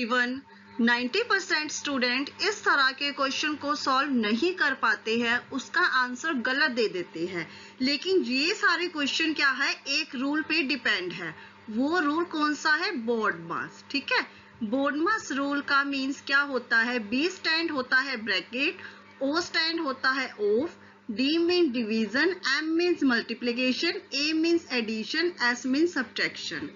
Even 90% student इस तरह के क्वेश्चन को सॉल्व नहीं कर पाते हैं, उसका आंसर गलत दे देते हैं। लेकिन ये सारे क्वेश्चन क्या है, एक रूल पे डिपेंड है। वो रूल कौन सा है, बोर्डमास। ठीक है, बोर्डमास रूल का मीन्स क्या होता है, बी स्टैंड होता है ब्रैकेट, ओ स्टैंड होता है of, D mean division, M means multiplication, A means addition, S means subtraction.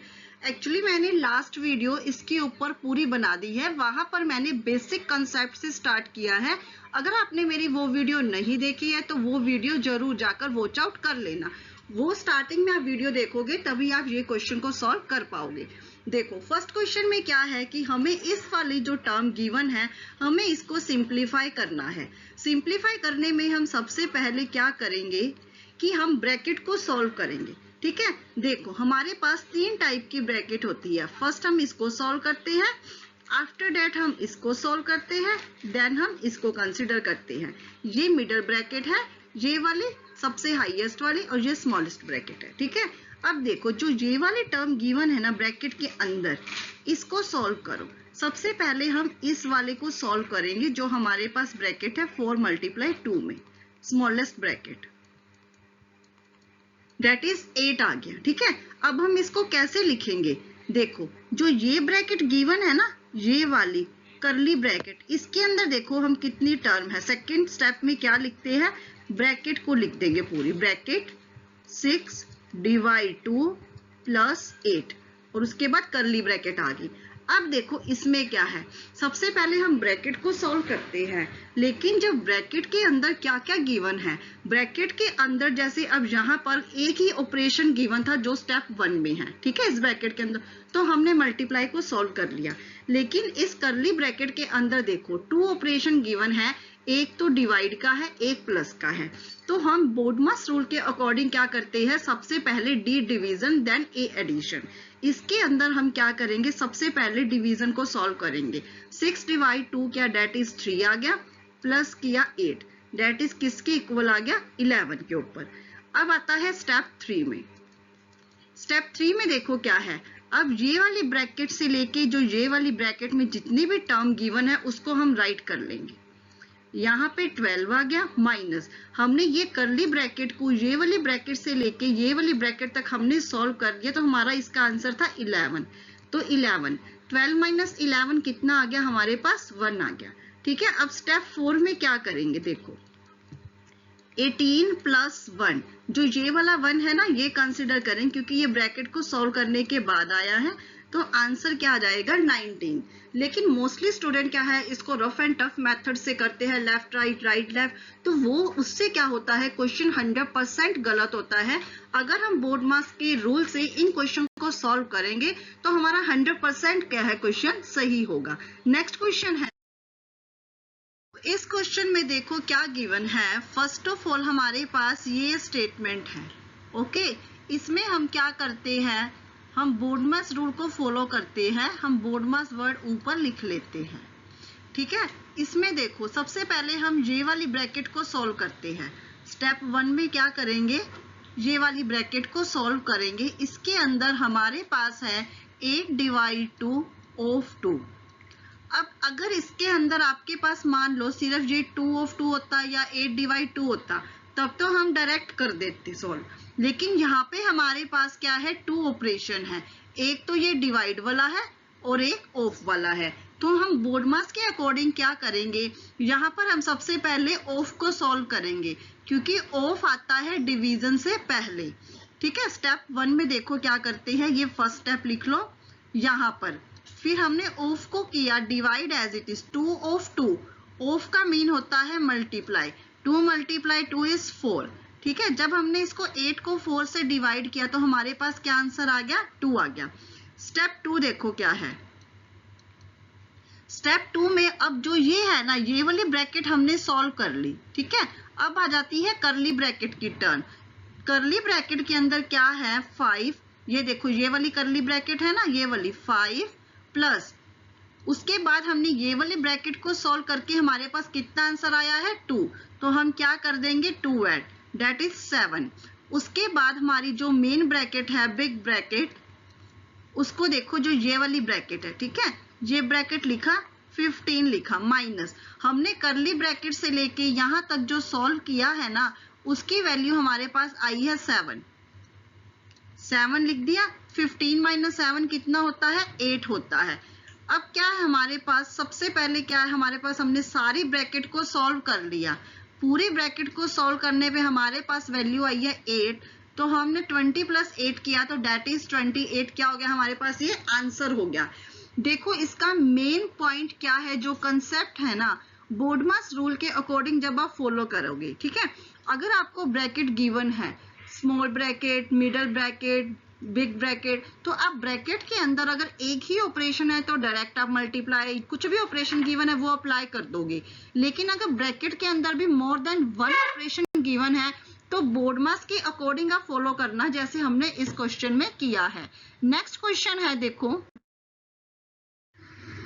Actually मैंने लास्ट वीडियो इसके ऊपर पूरी बना दी है, वहां पर मैंने बेसिक कंसेप्ट से स्टार्ट किया है। अगर आपने मेरी वो वीडियो नहीं देखी है तो वो वीडियो जरूर जाकर वॉच आउट कर लेना। वो स्टार्टिंग में आप वीडियो देखोगे तभी आप ये क्वेश्चन को सॉल्व कर पाओगे। देखो फर्स्ट क्वेश्चन में क्या है कि हमें इस वाली जो टर्म गिवन है हमें इसको सिंप्लीफाई करना है। सिंप्लीफाई करने में हम सबसे पहले क्या करेंगे कि हम ब्रैकेट को सॉल्व करेंगे। ठीक है, देखो हमारे पास तीन टाइप की ब्रैकेट होती है। फर्स्ट हम इसको सॉल्व करते हैं, आफ्टर दैट हम इसको सॉल्व करते हैं, देन हम इसको कंसिडर करते हैं। ये मिडल ब्रैकेट है, ये वाली सबसे हाईएस्ट वाली, और ये स्मॉलेस्ट ब्रैकेट है। ठीक है, अब देखो जो ये वाली टर्म गिवन है ना ब्रैकेट के अंदर, इसको सॉल्व करो। सबसे पहले हम इस वाले को सॉल्व करेंगे जो हमारे पास ब्रैकेट है 4 × 2 में, स्मॉलेस्ट ब्रैकेट, दैट इज 8 आ गया। ठीक है, अब हम इसको कैसे लिखेंगे, देखो जो ये ब्रैकेट गिवन है ना, ये वाली करली ब्रैकेट, इसके अंदर देखो हम कितनी टर्म है। सेकंड स्टेप में क्या लिखते हैं, ब्रैकेट को लिख देंगे पूरी, ब्रैकेट 6 / 2 + 8, और उसके बाद करली ब्रैकेट आ गई। अब देखो इसमें क्या है, सबसे पहले हम ब्रैकेट को सॉल्व करते हैं, लेकिन जब ब्रैकेट के अंदर क्या क्या गिवन है, ब्रैकेट के अंदर जैसे अब यहाँ पर एक ही ऑपरेशन गिवन था जो स्टेप 1 में है। ठीक है, इस ब्रैकेट के अंदर तो हमने मल्टीप्लाई को सॉल्व कर लिया, लेकिन इस करली ब्रैकेट के अंदर देखो 2 ऑपरेशन गिवन है, एक तो डिवाइड का है, एक प्लस का है। तो हम बोर्डमास रूल के अकॉर्डिंग क्या करते हैं, सबसे पहले डी डिवीजन देन ए एडिशन। इसके अंदर हम क्या करेंगे, सबसे पहले डिवीजन को सॉल्व करेंगे। 6 / 2 क्या, डेट इज 3 आ गया, प्लस किया 8, डेट इज किसके इक्वल आ गया, 11 के ऊपर। अब आता है स्टेप 3 में। स्टेप 3 में देखो क्या है, अब ये वाली ब्रैकेट से लेके जो ये वाली ब्रैकेट में जितनी भी टर्म गिवन है उसको हम राइट कर लेंगे। यहाँ पे 12 आ गया, माइनस हमने ये करली ब्रैकेट को ये वाली ब्रैकेट से लेके ये वाली ब्रैकेट तक हमने सॉल्व कर दिया, तो हमारा इसका आंसर था 11। तो 11 12 - 11 कितना आ गया, हमारे पास 1 आ गया। ठीक है, अब स्टेप 4 में क्या करेंगे, देखो 18 + 1, जो ये वाला 1 है ना ये कंसिडर करें क्योंकि ये ब्रैकेट को सॉल्व करने के बाद आया है, तो आंसर क्या आ जाएगा 19। लेकिन मोस्टली स्टूडेंट क्या है, इसको रफ एंड टफ मेथड से करते हैं, लेफ्ट राइट राइट लेफ्ट, तो वो उससे क्या होता है, क्वेश्चन 100% गलत होता है। अगर हम बोर्डमास के रूल से इन क्वेश्चन को सॉल्व करेंगे तो हमारा 100% क्या है, क्वेश्चन सही होगा। नेक्स्ट क्वेश्चन है, इस क्वेश्चन में देखो क्या गिवन है। फर्स्ट ऑफ ऑल हमारे पास ये स्टेटमेंट है, ओके। इसमें हम क्या करते हैं, हम बोर्डमास रूल को फॉलो करते हैं, हम बोर्डमास वर्ड ऊपर लिख लेते हैं। ठीक है, इसमें देखो सबसे पहले हम ये वाली ब्रैकेट को सॉल्व करते हैं। स्टेप 1 में क्या करेंगे, ये वाली ब्रैकेट को सॉल्व करेंगे। इसके अंदर हमारे पास है 8 / 2 of 2। अब अगर इसके अंदर आपके पास मान लो सिर्फ ये 2 of 2 होता या 8 / 2 होता, तब तो हम डायरेक्ट कर देते सॉल्व। लेकिन यहाँ पे हमारे पास क्या है, 2 ऑपरेशन है, एक तो ये डिवाइड वाला है और एक ऑफ वाला है। तो हम बोर्डमास के अकॉर्डिंग क्या करेंगे, यहाँ पर हम सबसे पहले ऑफ को सॉल्व करेंगे क्योंकि ऑफ आता है डिवीजन से पहले। ठीक है, स्टेप 1 में देखो क्या करते हैं, ये फर्स्ट स्टेप लिख लो यहाँ पर। फिर हमने ऑफ को किया divide as it is, 2 of 2, of का मीन होता है मल्टीप्लाई, 2 × 2 = 4। ठीक है, जब हमने इसको 8 को 4 से डिवाइड किया तो हमारे पास क्या आंसर आ गया, 2 आ गया। स्टेप 2 देखो क्या है, स्टेप 2 में अब जो ये है ना, ये वाली ब्रैकेट हमने सॉल्व कर ली। ठीक है, अब आ जाती है करली ब्रैकेट की टर्न। करली ब्रैकेट के अंदर क्या है, 5, ये देखो ये वाली करली ब्रैकेट है ना, ये वाली 5 प्लस, उसके बाद हमने ये वाली ब्रैकेट को सॉल्व करके हमारे पास कितना आंसर आया है, 2। तो हम क्या कर देंगे, 2 ऐड, दैट इज 7। उसके बाद हमारी जो मेन ब्रैकेट है, बिग ब्रैकेट, उसको देखो जो ये वाली ब्रैकेट है, ठीक है, ये ब्रैकेट लिखा, 15 लिखा, माइनस हमने करली ब्रैकेट से लेके यहां तक जो सॉल्व किया है ना, उसकी वैल्यू हमारे पास आई है 7 लिख दिया। 15 माइनस 7 कितना होता है, 8 होता है। अब क्या है हमारे पास, सबसे पहले क्या है हमारे पास, हमने सारी ब्रैकेट को सॉल्व कर लिया। पूरी ब्रैकेट को सॉल्व करने पे हमारे पास वैल्यू आई है 8, तो हमने 20 प्लस 8 किया तो डेट इज 28। क्या हो गया हमारे पास, ये आंसर हो गया। देखो इसका मेन पॉइंट क्या है, जो कंसेप्ट है ना, बोडमास रूल के अकॉर्डिंग जब आप फॉलो करोगे, ठीक है, अगर आपको ब्रैकेट गिवन है, small bracket, middle bracket, big bracket, तो आप ब्रैकेट के अंदर अगर एक ही ऑपरेशन है तो डायरेक्ट आप मल्टीप्लाई, कुछ भी ऑपरेशन गिवन है वो अप्लाई कर दोगे। लेकिन अगर ब्रैकेट के अंदर भी more than one operation given है तो बोडमास के अकॉर्डिंग आप फॉलो करना, जैसे हमने इस क्वेश्चन में किया है। नेक्स्ट क्वेश्चन है, देखो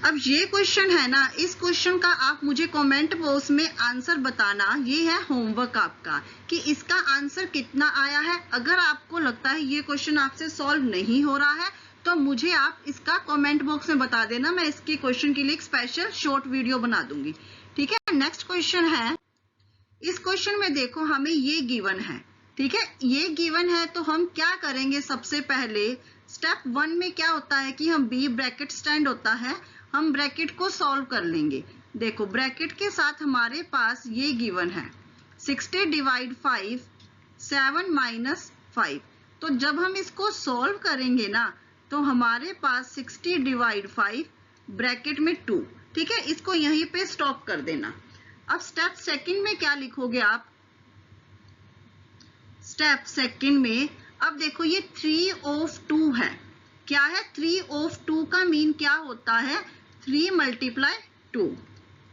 अब ये क्वेश्चन है ना, इस क्वेश्चन का आप मुझे कमेंट बॉक्स में आंसर बताना। ये है होमवर्क आपका कि इसका आंसर कितना आया है। अगर आपको लगता है ये क्वेश्चन आपसे सॉल्व नहीं हो रहा है तो मुझे आप इसका कमेंट बॉक्स में बता देना, मैं इसके क्वेश्चन के लिए एक स्पेशल शॉर्ट वीडियो बना दूंगी, ठीक है। नेक्स्ट क्वेश्चन है, इस क्वेश्चन में देखो हमें ये गिवन है, ठीक है, ये गिवन है तो हम क्या करेंगे, सबसे पहले स्टेप 1 में क्या होता है कि हम बी ब्रैकेट स्टैंड होता है, हम ब्रैकेट को सॉल्व कर लेंगे। देखो ब्रैकेट के साथ हमारे पास ये गिवन है 60 डिवाइड 5, 7 माइनस 5। तो जब हम इसको सॉल्व करेंगे ना तो हमारे पास 60 डिवाइड 5 ब्रैकेट में 2, ठीक है, इसको यहीं पे स्टॉप कर देना। अब स्टेप सेकंड में क्या लिखोगे आप, स्टेप सेकंड में अब देखो ये 3 ऑफ 2 है, क्या है, 3 ऑफ 2 का मीन क्या होता है, 3 मल्टीप्लाई 2,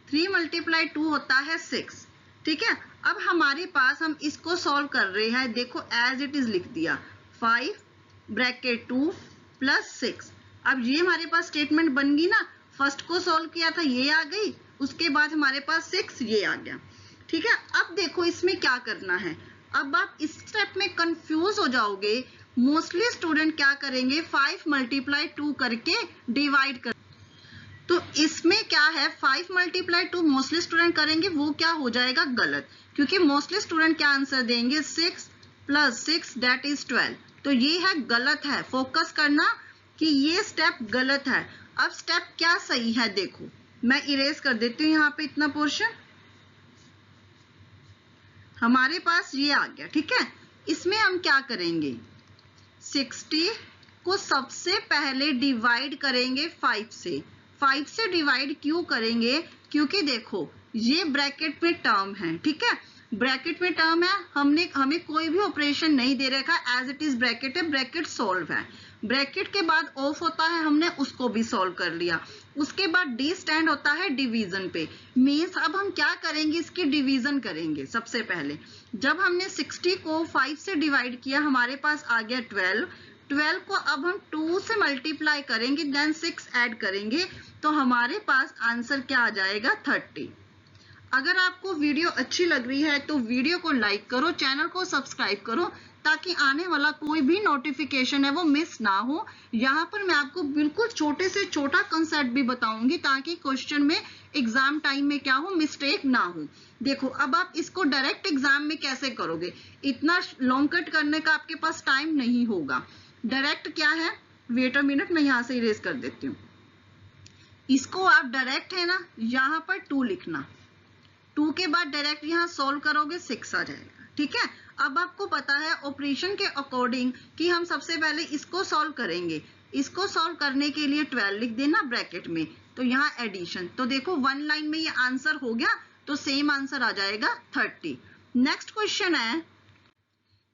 3 मल्टीप्लाई 2 होता है 6, ठीक है। अब हमारे पास हम इसको सॉल्व कर रहे हैं, देखो एज इट इज लिख दिया, 5 ब्रैकेट 2 प्लस 6। अब ये हमारे पास स्टेटमेंट बन गई ना, फर्स्ट को सॉल्व किया था ये आ गई, उसके बाद हमारे पास 6 ये आ गया, ठीक है। अब देखो इसमें क्या करना है, अब आप इस स्टेप में कंफ्यूज हो जाओगे। मोस्टली स्टूडेंट क्या करेंगे, 5 मल्टीप्लाई 2 करके डिवाइड कर, तो इसमें क्या है 5 मल्टीप्लाई 2 मोस्टली स्टूडेंट करेंगे, वो क्या हो जाएगा गलत, क्योंकि मोस्टली स्टूडेंट क्या आंसर देंगे 6 प्लस 6 दैट इज 12। तो ये है गलत है, फोकस करना कि ये स्टेप गलत है। अब स्टेप क्या सही है, देखो मैं इरेज कर देती हूँ यहाँ पे इतना पोर्शन, हमारे पास ये आ गया, ठीक है। इसमें हम क्या करेंगे, 60 को सबसे पहले डिवाइड करेंगे 5 से। 5 से डिवाइड क्यों करेंगे, क्योंकि देखो ये ब्रैकेट में टर्म है, ठीक है, ब्रैकेट में टर्म है, हमें कोई भी ऑपरेशन नहीं दे रखा, एज इट इज ब्रैकेट है, ब्रैकेट सॉल्व है। ब्रैकेट के बाद ऑफ होता है, हमने उसको भी सॉल्व कर लिया। उसके बाद डी स्टैंड होता है डिवीजन पे, मीन्स अब हम क्या करेंगे, इसकी डिवीजन करेंगे। सबसे पहले जब हमने 60 को 5 से डिवाइड किया हमारे पास आ गया 12 को अब हम 2 से मल्टीप्लाई करेंगे, देन 6 ऐड करेंगे, तो हमारे पास आंसर क्या आ जाएगा 30। अगर आपको वीडियो अच्छी लग रही है तो वीडियो को लाइक करो, चैनल को सब्सक्राइब करो, ताकि आने वाला कोई भी नोटिफिकेशन है वो मिस ना हो। यहाँ पर मैं आपको बिल्कुल छोटे से छोटा कंसेप्ट भी बताऊंगी, ताकि क्वेश्चन में एग्जाम टाइम में क्या हो, मिस्टेक ना हो। देखो अब आप इसको डायरेक्ट एग्जाम में कैसे करोगे, इतना लॉन्ग कट करने का आपके पास टाइम नहीं होगा। डायरेक्ट क्या है, वेट अ मिनट, मैं यहाँ से इरेज कर देती हूँ। इसको आप डायरेक्ट है ना, यहाँ पर 2 लिखना, 2 के बाद डायरेक्ट यहाँ सॉल्व करोगे 6 आ जाएगा, ठीक है। अब आपको पता है ऑपरेशन के अकॉर्डिंग कि हम सबसे पहले इसको सॉल्व करेंगे, इसको सॉल्व करने के लिए 12 लिख देना ब्रैकेट में, तो यहाँ एडिशन, तो देखो 1 लाइन में ये आंसर हो गया, तो सेम आंसर आ जाएगा 30। नेक्स्ट क्वेश्चन है,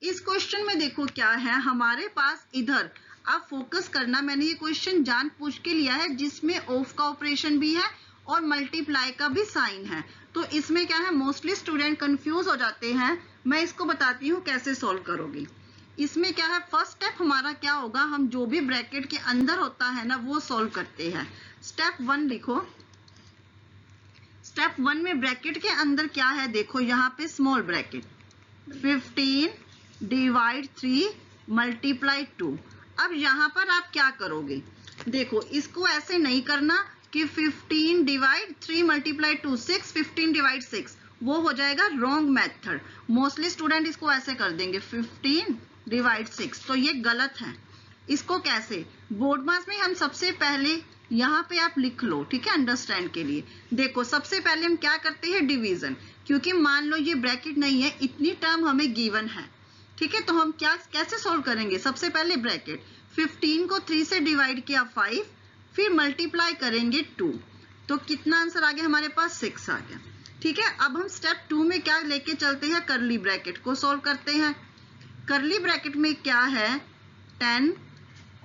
इस क्वेश्चन में देखो क्या है हमारे पास, इधर आप फोकस करना, मैंने ये क्वेश्चन जानबूझ के लिया है जिसमें ऑफ का ऑपरेशन भी है और मल्टीप्लाई का भी साइन है। तो इसमें क्या है, मोस्टली स्टूडेंट कंफ्यूज हो जाते हैं, मैं इसको बताती हूँ कैसे सॉल्व करोगे। इसमें क्या है, फर्स्ट स्टेप हमारा क्या होगा, हम जो भी ब्रैकेट के अंदर होता है ना वो सॉल्व करते हैं। स्टेप 1 लिखो, स्टेप 1 में ब्रैकेट के अंदर क्या है, देखो यहाँ पे स्मॉल ब्रैकेट 15 डिवाइड 3 मल्टीप्लाई 2। अब यहाँ पर आप क्या करोगे, देखो इसको ऐसे नहीं करना कि 15 डिवाइड 3 मल्टीप्लाई 2 6, 15 डिवाइड 6, वो हो जाएगा रॉन्ग मेथड। मोस्टली स्टूडेंट इसको ऐसे कर देंगे 15 डिवाइड 6, तो ये गलत है। इसको कैसे, बोर्ड मास में हम सबसे पहले यहाँ पे आप लिख लो, ठीक है, अंडरस्टैंड के लिए। देखो सबसे पहले हम क्या करते हैं, डिवीजन, क्योंकि मान लो ये ब्रैकेट नहीं है, इतनी टर्म हमें गिवन है, ठीक है, तो हम क्या कैसे सोल्व करेंगे, सबसे पहले ब्रैकेट 15 को 3 से डिवाइड किया 5, फिर मल्टीप्लाई करेंगे 2, तो कितना आंसर आ गया हमारे पास, 6 आ गया, ठीक है। अब हम स्टेप 2 में क्या लेके चलते हैं, करली ब्रैकेट को सोल्व करते हैं। करली ब्रैकेट में क्या है, 10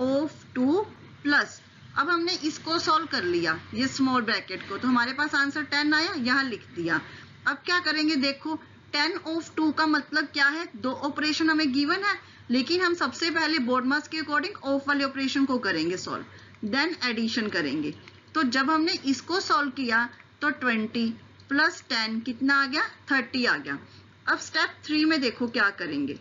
ऑफ 2 प्लस, अब हमने इसको सॉल्व कर लिया ये स्मॉल ब्रैकेट को, तो हमारे पास आंसर 10 आया, यहाँ लिख दिया। अब क्या करेंगे, देखो 10 ऑफ 2 का मतलब क्या है, दो ऑपरेशन हमें गिवन है, लेकिन हम सबसे पहले बोर्ड मास के अकॉर्डिंग ऑफ वाले ऑपरेशन को करेंगे सॉल्व, देन एडिशन करेंगे। तो जब हमने इसको सॉल्व किया तो 20 प्लस 10 कितना आ गया, 30 आ गया। अब स्टेप 3 में देखो क्या करेंगे,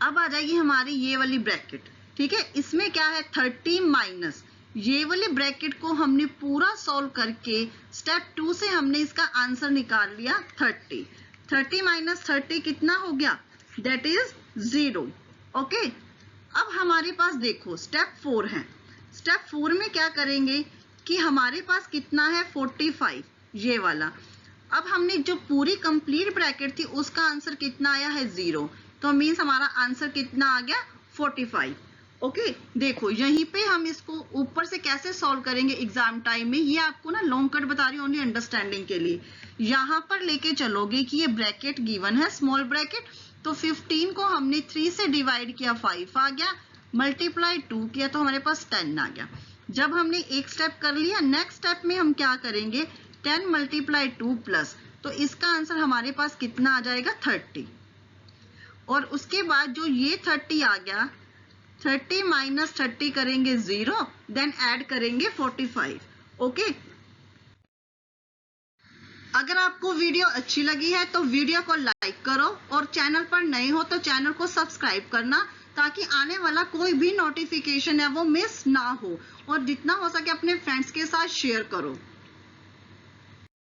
अब आ जाएगी हमारी ये वाली ब्रैकेट, ठीक है, इसमें क्या है 30 माइनस ये वाले ब्रैकेट को हमने पूरा सॉल्व करके स्टेप 2 से हमने इसका आंसर निकाल लिया 30। 30 माइनस 30 कितना हो गया, दैट इज 0। ओके, अब हमारे पास देखो स्टेप 4 है। स्टेप 4 में क्या करेंगे कि हमारे पास कितना है 45 ये वाला। अब हमने जो पूरी कंप्लीट ब्रैकेट थी उसका आंसर कितना आया है 0, तो मीन्स हमारा आंसर कितना आ गया 45। ओके, देखो यहीं पे हम इसको ऊपर से कैसे सॉल्व करेंगे एग्जाम टाइम में, ये आपको ना लॉन्ग कट बता रही हूँ ओनली अंडरस्टैंडिंग के लिए। यहाँ पर लेके चलोगे कि ये ब्रैकेट गिवन है स्मॉल ब्रैकेट, तो 15 को हमने 3 से डिवाइड किया 5 आ गया, मल्टीप्लाई 2 किया तो हमारे पास 10 आ गया। जब हमने एक स्टेप कर लिया, नेक्स्ट स्टेप में हम क्या करेंगे 10 मल्टीप्लाई 2 प्लस, तो इसका आंसर हमारे पास कितना आ जाएगा 30। और उसके बाद जो ये 30 आ गया, 30 माइनस 30 करेंगे 0, देन ऐड करेंगे 45। ओके, अगर आपको वीडियो अच्छी लगी है तो वीडियो को लाइक करो, और चैनल पर नए हो तो चैनल को सब्सक्राइब करना, ताकि आने वाला कोई भी नोटिफिकेशन है वो मिस ना हो, और जितना हो सके अपने फ्रेंड्स के साथ शेयर करो।